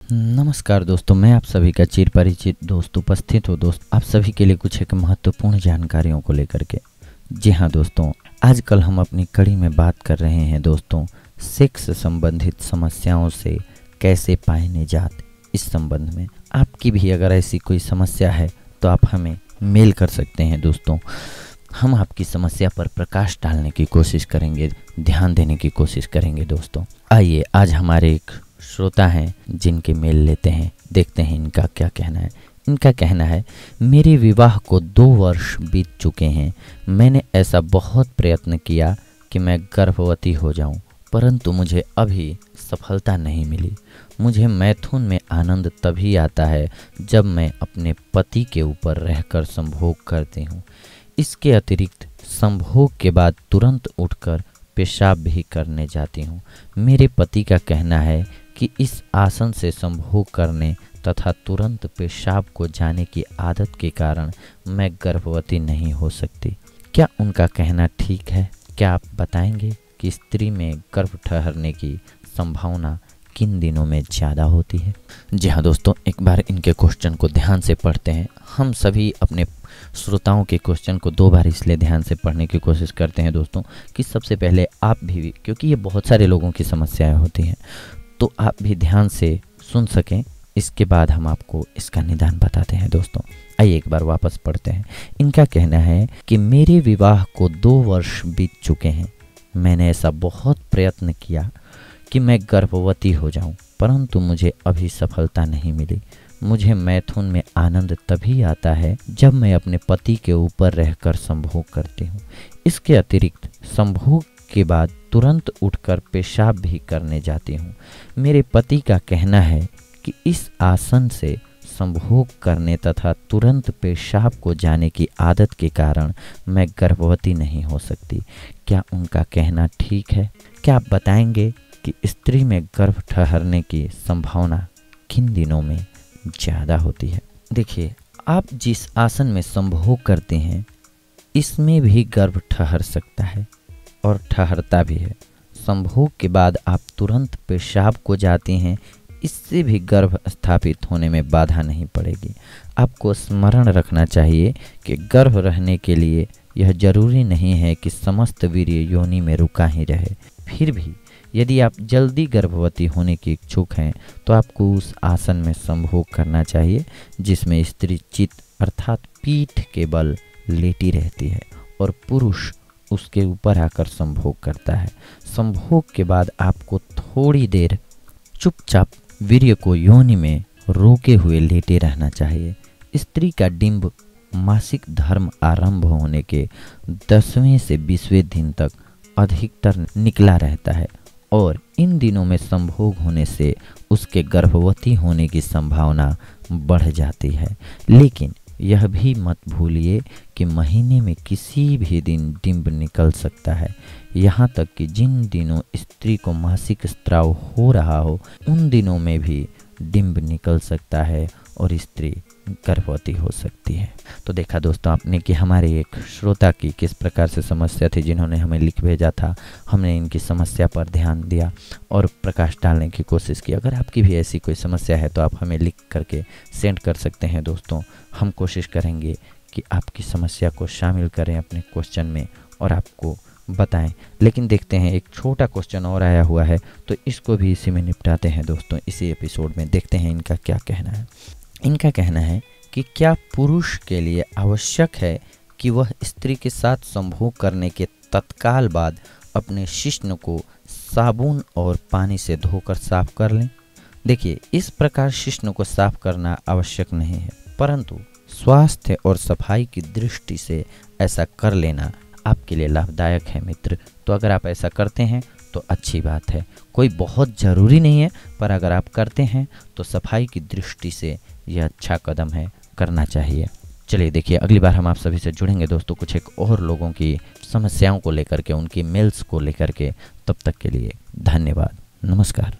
नमस्कार दोस्तों, मैं आप सभी का चिर परिचित दोस्त उपस्थित हो दोस्त आप सभी के लिए कुछ एक महत्वपूर्ण जानकारियों को लेकर के। जी हाँ दोस्तों, आजकल हम अपनी कड़ी में बात कर रहे हैं दोस्तों सेक्स संबंधित समस्याओं से कैसे पाए निजात। इस संबंध में आपकी भी अगर ऐसी कोई समस्या है तो आप हमें मेल कर सकते हैं दोस्तों। हम आपकी समस्या पर प्रकाश डालने की कोशिश करेंगे, ध्यान देने की कोशिश करेंगे दोस्तों। आइए आज हमारे एक श्रोता हैं जिनके मेल लेते हैं, देखते हैं इनका क्या कहना है। इनका कहना है, मेरे विवाह को 2 वर्ष बीत चुके हैं। मैंने ऐसा बहुत प्रयत्न किया कि मैं गर्भवती हो जाऊं, परंतु मुझे अभी सफलता नहीं मिली। मुझे मैथुन में आनंद तभी आता है जब मैं अपने पति के ऊपर रहकर संभोग करती हूँ। इसके अतिरिक्त संभोग के बाद तुरंत उठकर पेशाब भी करने जाती हूँ। मेरे पति का कहना है कि इस आसन से संभोग करने तथा तुरंत पेशाब को जाने की आदत के कारण मैं गर्भवती नहीं हो सकती। क्या उनका कहना ठीक है? क्या आप बताएंगे कि स्त्री में गर्भ ठहरने की संभावना किन दिनों में ज़्यादा होती है? जी हाँ दोस्तों, एक बार इनके क्वेश्चन को ध्यान से पढ़ते हैं। हम सभी अपने श्रोताओं के क्वेश्चन को 2 बार इसलिए ध्यान से पढ़ने की कोशिश करते हैं दोस्तों कि सबसे पहले आप भी, क्योंकि ये बहुत सारे लोगों की समस्याएं होती हैं, तो आप भी ध्यान से सुन सकें। इसके बाद हम आपको इसका निदान बताते हैं दोस्तों। आइए एक बार वापस पढ़ते हैं। इनका कहना है कि मेरे विवाह को 2 वर्ष बीत चुके हैं। मैंने ऐसा बहुत प्रयत्न किया कि मैं गर्भवती हो जाऊं, परंतु मुझे अभी सफलता नहीं मिली। मुझे मैथुन में आनंद तभी आता है जब मैं अपने पति के ऊपर रहकर संभोग करती हूँ। इसके अतिरिक्त संभोग के बाद तुरंत उठकर पेशाब भी करने जाती हूँ। मेरे पति का कहना है कि इस आसन से संभोग करने तथा तुरंत पेशाब को जाने की आदत के कारण मैं गर्भवती नहीं हो सकती। क्या उनका कहना ठीक है? क्या आप बताएंगे कि स्त्री में गर्भ ठहरने की संभावना किन दिनों में ज़्यादा होती है? देखिए, आप जिस आसन में संभोग करते हैं इसमें भी गर्भ ठहर सकता है और ठहरता भी है। संभोग के बाद आप तुरंत पेशाब को जाते हैं, इससे भी गर्भ स्थापित होने में बाधा नहीं पड़ेगी। आपको स्मरण रखना चाहिए कि गर्भ रहने के लिए यह जरूरी नहीं है कि समस्त वीर्य योनि में रुका ही रहे। फिर भी यदि आप जल्दी गर्भवती होने के इच्छुक हैं तो आपको उस आसन में संभोग करना चाहिए जिसमें स्त्री चित अर्थात पीठ के बल लेटी रहती है और पुरुष उसके ऊपर आकर संभोग करता है। संभोग के बाद आपको थोड़ी देर चुपचाप वीर्य को योनि में रोके हुए लेटे रहना चाहिए। स्त्री का डिंब मासिक धर्म आरंभ होने के 10वें से 20वें दिन तक अधिकतर निकला रहता है और इन दिनों में संभोग होने से उसके गर्भवती होने की संभावना बढ़ जाती है। लेकिन यह भी मत भूलिए कि महीने में किसी भी दिन डिंब निकल सकता है। यहाँ तक कि जिन दिनों स्त्री को मासिक स्राव हो रहा हो उन दिनों में भी डिंब निकल सकता है और स्त्री गर्भवती हो सकती है। तो देखा दोस्तों आपने कि हमारे एक श्रोता की किस प्रकार से समस्या थी, जिन्होंने हमें लिख भेजा था। हमने इनकी समस्या पर ध्यान दिया और प्रकाश डालने की कोशिश की। अगर आपकी भी ऐसी कोई समस्या है तो आप हमें लिख करके सेंड कर सकते हैं दोस्तों। हम कोशिश करेंगे कि आपकी समस्या को शामिल करें अपने क्वेश्चन में और आपको बताएं। लेकिन देखते हैं, एक छोटा क्वेश्चन और आया हुआ है तो इसको भी इसी में निपटाते हैं दोस्तों, इसी एपिसोड में। देखते हैं इनका क्या कहना है। इनका कहना है कि क्या पुरुष के लिए आवश्यक है कि वह स्त्री के साथ संभोग करने के तत्काल बाद अपने शिश्न को साबुन और पानी से धोकर साफ कर लें? देखिए, इस प्रकार शिश्न को साफ करना आवश्यक नहीं है, परंतु स्वास्थ्य और सफाई की दृष्टि से ऐसा कर लेना आपके लिए लाभदायक है मित्र। तो अगर आप ऐसा करते हैं तो अच्छी बात है, कोई बहुत ज़रूरी नहीं है, पर अगर आप करते हैं तो सफाई की दृष्टि से यह अच्छा कदम है, करना चाहिए। चलिए देखिए, अगली बार हम आप सभी से जुड़ेंगे दोस्तों कुछ एक और लोगों की समस्याओं को लेकर के, उनकी मेल्स को लेकर के। तब तक के लिए धन्यवाद, नमस्कार।